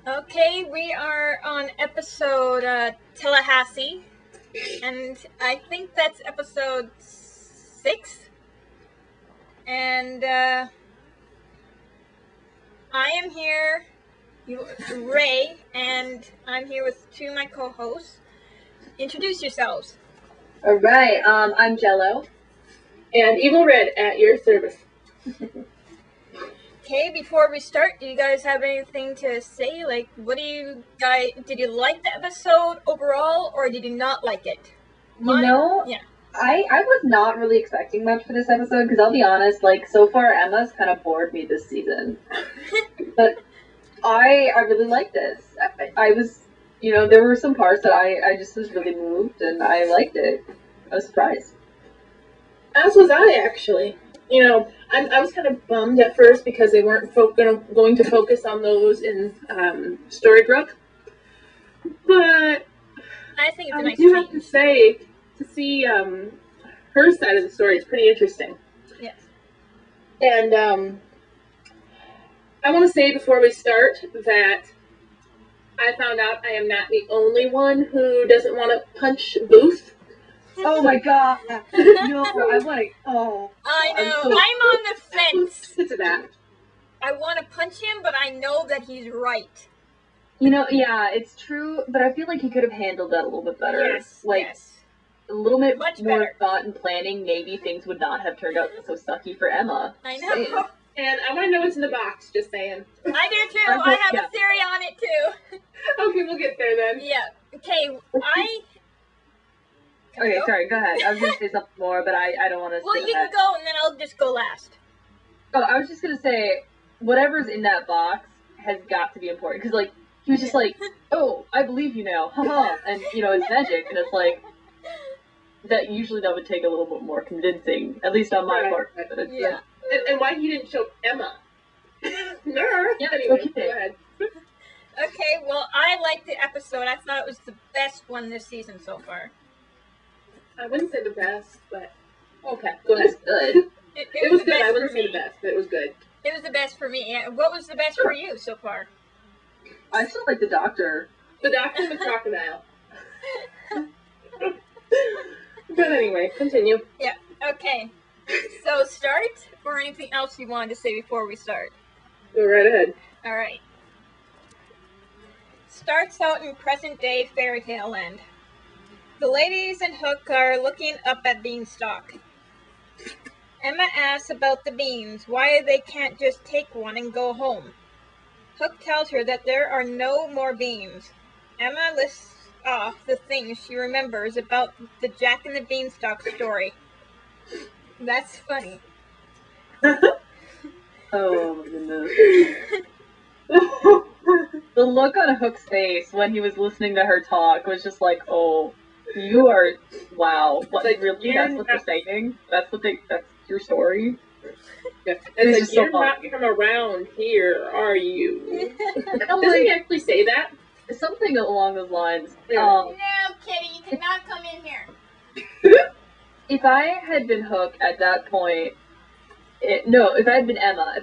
Okay, we are on episode Tallahassee, and I think that's episode 6. And I am here, Ray, and I'm here with 2 of my co-hosts. Introduce yourselves. All right, I'm Jello. And Evil Red at your service. Okay, before we start, do you guys have anything to say? Like, what do you guys, did you like the episode overall, or did you not like it? Yeah. I was not really expecting much for this episode, because I'll be honest, like, so far Emma's kind of bored me this season. But I really liked this. I was, there were some parts that I just was really moved, and I liked it. I was surprised. As was I, actually. I was kind of bummed at first because they weren't going to focus on those in Storybrooke. But I think it's a nice do have to say, to see her side of the story is pretty interesting. Yes. And I want to say before we start that I found out I am not the only one who doesn't want to punch Booth. Oh my god! No, I want to. Oh, I know. I'm on the fence. To that. I want to punch him, but I know that he's right. Yeah, it's true, but I feel like he could have handled that a little bit better. Yes. A little bit Much more better. thought and planning. Maybe things would not have turned out so sucky for Emma. I know. And I want to know what's in the box. Just saying. I do too. I have a theory on it too. Okay, we'll get there then. Yeah. Okay. Okay, sorry, go ahead. I was going to say something more, but I don't want to Well, say you can go, and then I'll just go last. Oh, I was just going to say, whatever's in that box has got to be important. Because, he was just like, oh, I believe you now, haha. And, it's magic, and it's like, usually that would take a little bit more convincing, at least on my part. But it's, Yeah. And why he didn't show Emma. No. Yeah, anyway, okay. Go ahead. Okay, well, I liked the episode. I thought it was the best one this season so far. I wouldn't say the best, but okay, go ahead. It's good. It was the good. best I wouldn't for say me. the best, but it was good. It was the best for me. And what was the best for you so far? I still like the doctor. The doctor and the crocodile. But anyway, continue. Yeah. Okay. So start, or anything else you wanted to say before we start? Go right ahead. All right. Starts out in present-day fairy tale land. The ladies and Hook are looking up at Beanstalk. Emma asks about the beans, why they can't just take one and go home. Hook tells her that there are no more beans. Emma lists off the things she remembers about the Jack and the Beanstalk story. That's funny. Oh, my goodness. The look on Hook's face when he was listening to her talk was just like, oh, you are, wow. What, like, really? That's what they're saying? That's your story? Yeah. It's It's just like, so you're not funny. from around here, are you? I'm Doesn't he like, actually say that? something along those lines. No, Kitty, you cannot come in here. If I had been Hook at that point, if I had been Emma,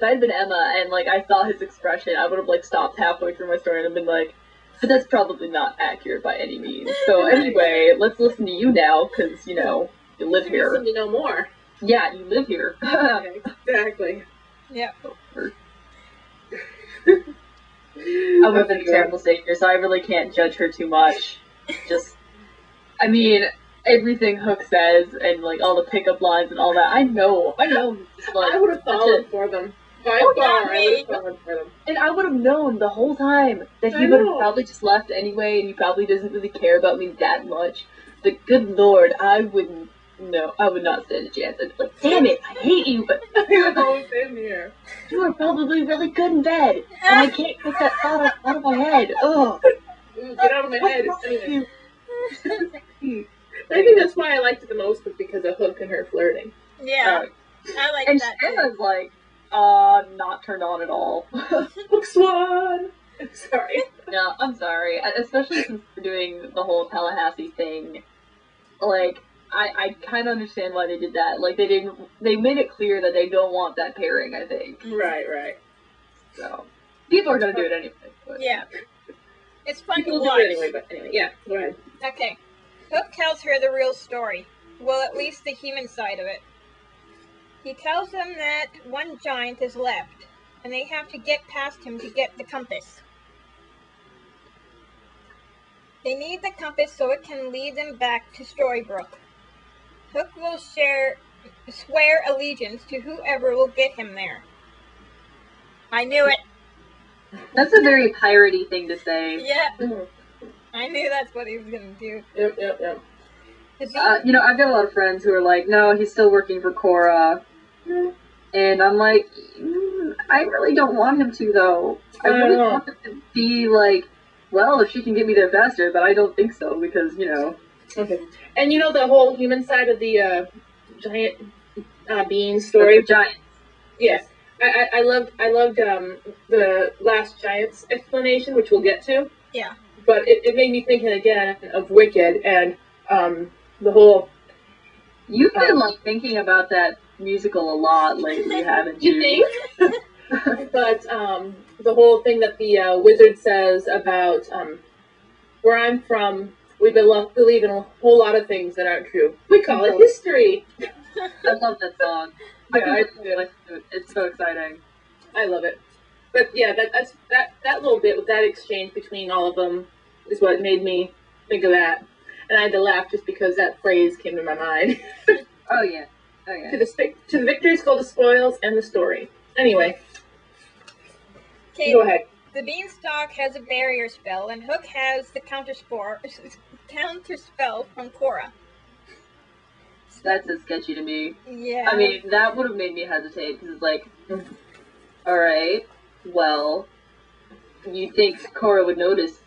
and I saw his expression, I would have stopped halfway through my story and been like, but that's probably not accurate by any means. So anyway, let's listen to you now, because you live You here. seem to know more. Yeah, you live here. Okay, exactly. Yeah. I would have been a terrible savior, so I really can't judge her too much. Everything Hook says and all the pickup lines and all that, I know. I would have fallen for them. By far, I would have fallen for them. And I would have known the whole time that he I would have know. probably just left anyway, and he probably doesn't really care about me that much. But good lord, I would not stand a chance. I'd be like, damn it, I hate you, but Oh, same here. you are probably really good in bed, and I can't get that thought out of my head. Ugh. Ooh, get out of my head. What's wrong with Anyway. you? You're so sexy. I think that's why I liked it the most, was because of Hook and her flirting. Yeah. I like And that. Emma's not turned on at all. Hook Swan! Sorry. No, I'm sorry. Especially since we're doing the whole Tallahassee thing. I kind of understand why they did that. They made it clear that they don't want that pairing, I think. Right. So, people are gonna do it anyway. Yeah. It's fun to People do watch. it anyway, but anyway, yeah, go ahead. Okay. Hook tells her the real story. Well, at least the human side of it. He tells them that one giant is left, and they have to get past him to get the compass. They need the compass so it can lead them back to Storybrooke. Hook will swear allegiance to whoever will get him there. I knew it. That's a very piratey thing to say. Yeah. Mhm. I knew that's what he was going to do. Yep. I've got a lot of friends who are like, no, he's still working for Korra. And I'm like, I really don't want him to, though. I really want him to be like, well, if she can get me there faster, but I don't think so, because, Okay. And the whole human side of the giant being story? Giants. Yes. I loved the last Giants explanation, which we'll get to. Yeah. But it made me think again of Wicked and the whole... You've been, thinking about that musical a lot lately, haven't you? You think? But the whole thing that the wizard says about where I'm from, we believe in a whole lot of things that aren't true. We call it history. I love that song. Yeah, it's so exciting. I love it. But yeah, that little bit with that exchange between all of them is what made me think of that. And I had to laugh just because that phrase came to my mind. Oh yeah. To the victories go the spoils and the story. Anyway. Okay, go ahead. The beanstalk has a barrier spell, and Hook has the counter spell from Korra. That's so sketchy to me. Yeah. I mean, that would have made me hesitate, because it's like, alright, well, you'd think Korra would notice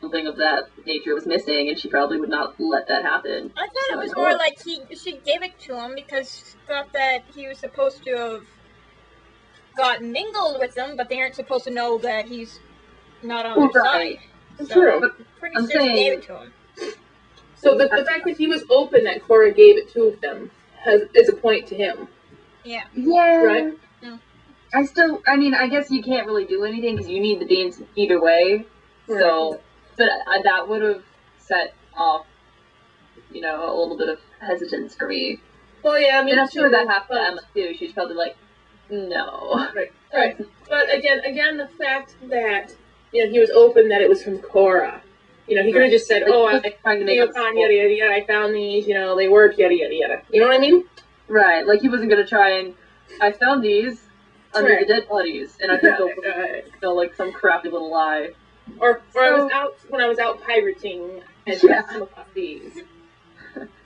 something of that nature was missing, and she probably would not let that happen. I thought it was more like she gave it to him because she thought that he was supposed to have got mingled with them, but they aren't supposed to know that he's not on their side. So, true. Pretty sure she gave it to him. So the fact that he was open that Korra gave it to them is a point to him. Yeah. Yeah. Right? Yeah. I guess you can't really do anything because you need the beans either way. Right. So, but that would have set off, a little bit of hesitance for me. Well, yeah, I mean, and I'm sure that happened to Emma too. She's probably like, no. Right. But again, the fact that he was open that it was from Korra. He could have just said, I found these, they work, yada, yada, yada. You know what I mean? Right, like he wasn't going to try and, I found these under the dead bodies, and I think they'll like some crappy little lie. Or when I was out pirating, and come across these.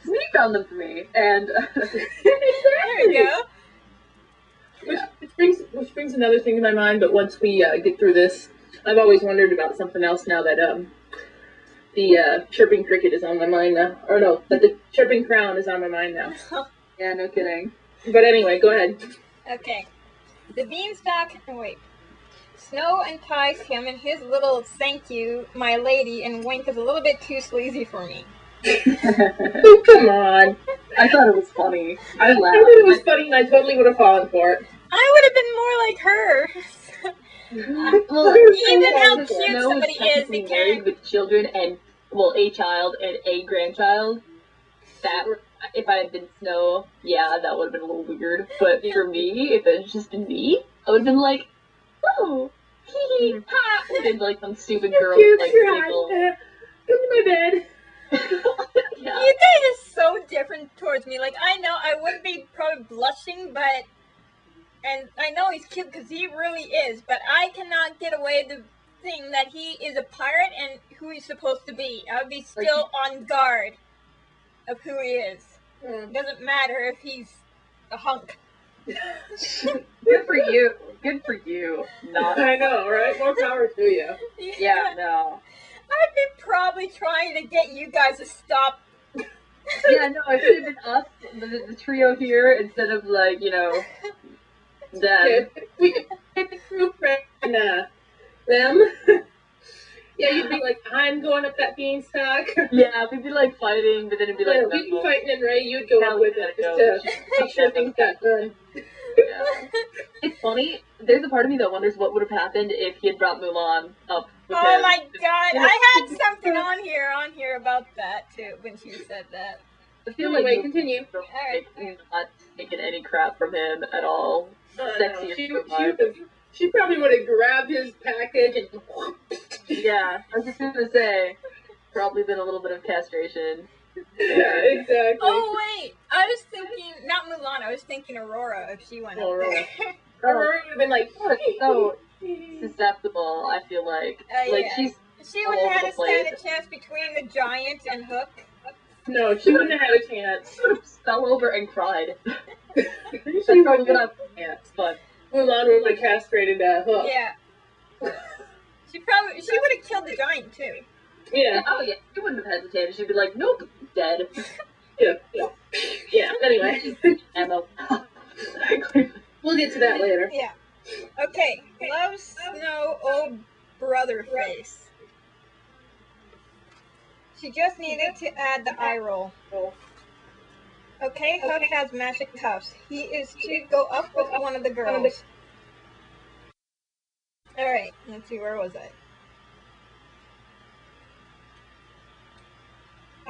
You found them for me, and... There you go. Which brings another thing to my mind, but once we get through this, I've always wondered about something else now that, the chirping cricket is on my mind now. Or no, that the chirping crown is on my mind now. Yeah, no kidding. But anyway, go ahead. Okay. The beanstalk... Snow enticed him in his little thank you, my lady, and wink is a little bit too sleazy for me. Oh, come on. I thought it was funny. I laughed. I thought it was funny and I totally would have fallen for it. I would have been more like her. Well, even how cute somebody is, they can't... with children and, a child and a grandchild. That, if I had been Snow, that would have been a little weird. But for me, if it had just been me, I would have been like, oh, hee hee, ha! And like some stupid girl, like, Come to my bed. Yeah. You guys are so different towards me. Like, I know I wouldn't be probably blushing, but... And I know he's cute because he really is, but I cannot get away the thing that he is a pirate and who he's supposed to be. I would be still on guard of who he is. It doesn't matter if he's a hunk. Good for you. Good for you. Not. I know, right? More power to you. Yeah, no. I'd be probably trying to get you guys to stop. Yeah, no, it should have been us, the trio here, instead of, like, them. We could take the crew and them. Yeah, you'd be like, I'm going up that beanstalk. Yeah, we'd be like fighting, but then it'd be like, we'd be fighting, and Ray, you'd go up with it just to make sure things got done. Yeah. It's funny. There's a part of me that wonders what would have happened if he had brought Mulan up with him. Oh my god, I had something on here about that too when she said that. I feel Anyway, like continue. not taking any crap from him at all. Sexy she probably would have grabbed his package and. Yeah, I was just gonna say, probably been a little bit of castration. Yeah, exactly. Oh wait, I was thinking not Mulan. I was thinking Aurora if she went up there. Aurora would have been like, so susceptible. I feel like Yeah. She wouldn't have had to stand place. a chance between the giant and Hook. No, she wouldn't have had a chance. She would have fell over and cried. That's probably what I'm chance, but Mulan would have castrated Hook. Yeah. She would have killed the giant too. Yeah. Oh yeah, she wouldn't have hesitated. She'd be like, nope, dead. Yeah. Anyway, ammo. we'll get to that later. Yeah. Okay. Love Snow, old brother face. She just needed to add the eye roll. Okay, Hook has magic cuffs. He is to go up with one of the girls. Alright, let's see, where was I?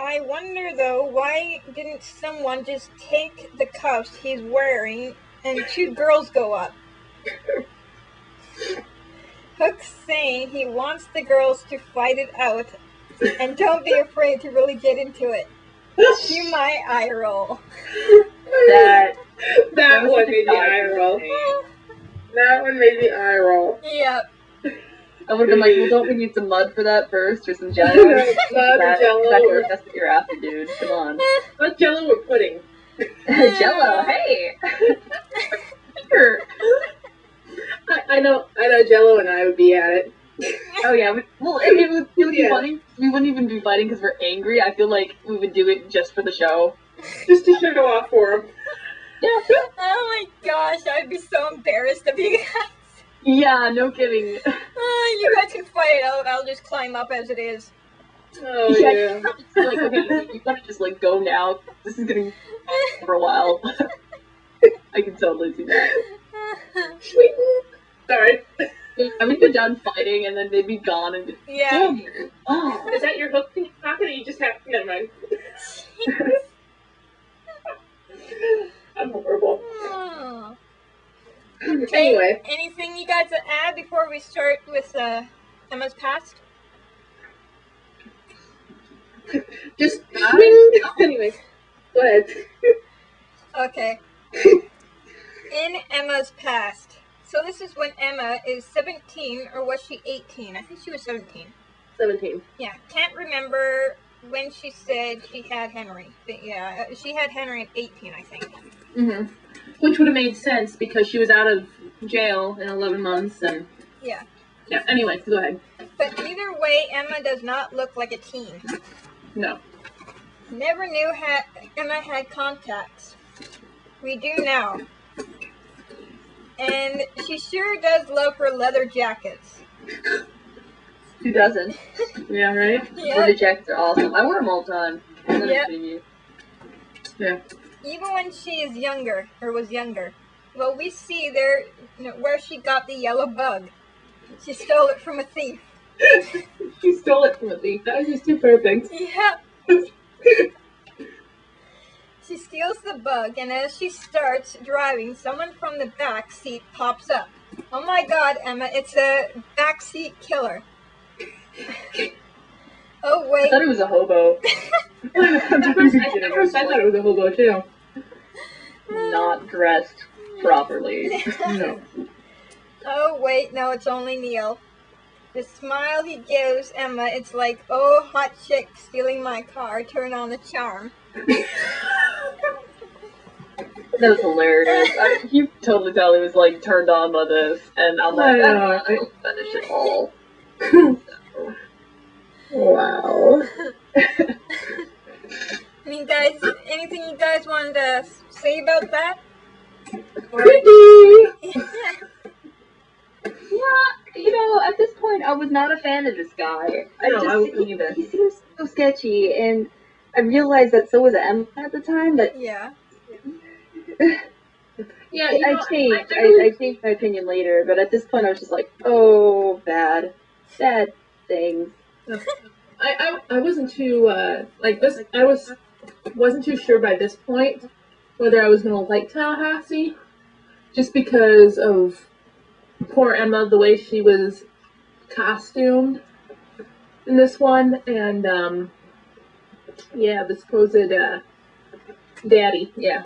I wonder though, why didn't someone just take the cuffs he's wearing and 2 girls go up? Hook's saying he wants the girls to fight it out and don't be afraid to really get into it. Cue my eye roll. That one made the eye roll. That one made the eye roll. Yep. I would have been like, well, don't we need some mud for that first, or some jello? Jello. That's what you're after, dude. Come on. Not jello or pudding. Jello, hey! Sure. I know Jello and I would be at it. Oh yeah, it would be funny. We wouldn't even be fighting because we're angry. I feel like we would do it just for the show. Just to show off for him. Yeah. Oh my gosh, I'd be so embarrassed of you guys. Yeah, no kidding. You guys can fight it out. I'll just climb up as it is. Oh yeah. Like, okay, you gotta just like go now. This is gonna be for a while. I can totally see that. Sorry. I would be done fighting and then they'd be gone and Yeah. oh. Is that your hook in your pocket or you just have never mind. I'm horrible. Oh. Anyway. Anything you guys to add before we start with Emma's past? Just anyway. Go ahead. Okay. In Emma's past. So this is when Emma is 17, or was she 18? I think she was 17. 17. Yeah, can't remember when she said she had Henry. But yeah, she had Henry at 18, I think. Mm-hmm. Which would have made sense because she was out of jail in 11 months and... Yeah. Yeah, anyway, go ahead. But either way, Emma does not look like a teen. No. Never knew Emma had contacts. We do now. And she sure does love her leather jackets. Who doesn't? Yeah, right? Yeah. Leather jackets are awesome. I wear them all the time. Yep. Yeah. Even when she is younger, or was younger. Well, we see there where she got the yellow bug. She stole it from a thief. She stole it from a thief. That was just too perfect. Yeah. She steals the bug, and as she starts driving, someone from the back seat pops up. Oh my god, Emma, it's a backseat killer. Oh wait. I thought it was a hobo. At first I thought it was a hobo too. Not dressed properly. No. Oh wait, no, it's only Neil. The smile he gives Emma, it's like, oh, hot chick stealing my car, turn on the charm. That was hilarious. You could totally tell he was like turned on by this, and I'm like, I don't finish it all. Wow. I mean, guys, anything you guys wanted to say about that? Yeah, at this point, I was not a fan of this guy. He seems so sketchy, and I realized that so was Emma at the time. But yeah. Yeah, I changed my opinion later, but at this point I was just like, oh, bad things. I wasn't too like this. Wasn't too sure by this point whether I was gonna like Tallahassee, just because of poor Emma, the way she was costumed in this one, and yeah, the supposed daddy, yeah.